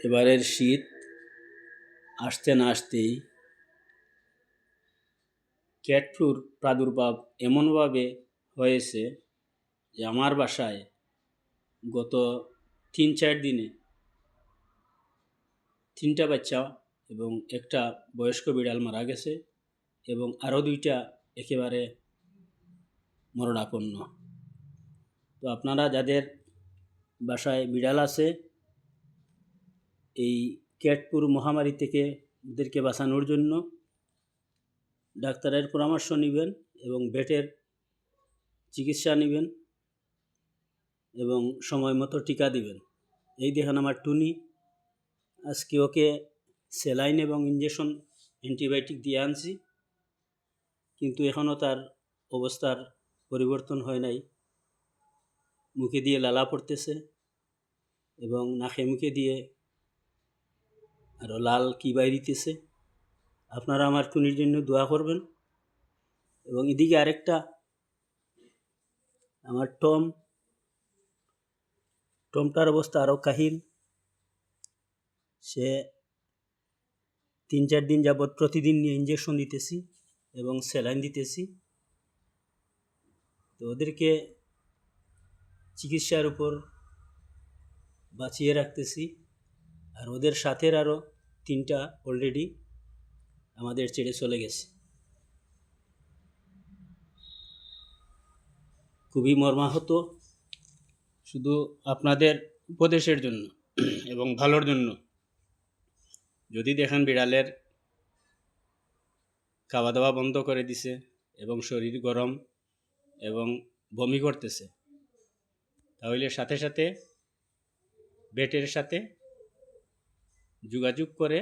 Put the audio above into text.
এবারের শীত আসতে না আসতেই ক্যাট ফ্লুর প্রাদুর্ভাব এমনভাবে হয়েছে যে আমার বাসায় গত 3-4 দিনে 3টা বাচ্চা এবং একটা বয়স্ক বিড়াল মারা গেছে এবং আরও 2টা একেবারে মরণাপন্ন। তো আপনারা যাদের বাসায় বিড়াল আছে, এই ক্যাট ফ্লুর মহামারী থেকে ওদেরকে বাঁচানোর জন্য ডাক্তারের পরামর্শ নেবেন এবং ভেটের চিকিৎসা নেবেন এবং সময় মতো টিকা দিবেন। এই দেখেন আমার টুনি, আজকে ওকে স্যালাইন এবং ইঞ্জেকশন অ্যান্টিবায়োটিক দিয়ে আনছি, কিন্তু এখনও তার অবস্থার পরিবর্তন হয় নাই। মুখে দিয়ে লালা পড়তেছে এবং নাকে মুখে দিয়ে আরও লাল কি বাইরিতেছে। আপনারা আমার টুনির জন্য দোয়া করবেন। এবং এদিকে আরেকটা আমার টমটার অবস্থা আরও কাহিল। সে 3-4 দিন যাবৎ প্রতিদিন নিয়ে ইঞ্জেকশন দিতেছি এবং স্যালাইন দিতেছি। তো ওদেরকে চিকিৎসার উপর বাঁচিয়ে রাখতেছি। আর ওদের সাথের আরও 3টা অলরেডি আমাদের ছেড়ে চলে গেছে। খুবই মর্মাহত। শুধু আপনাদের উপদেশের জন্য এবং ভালোর জন্য, যদি দেখেন বিড়ালের খাওয়া দাওয়া বন্ধ করে দিছে এবং শরীর গরম এবং বমি করতেছে, তাহলে সাথে সাথে ভেটের সাথে যোগাযোগ করে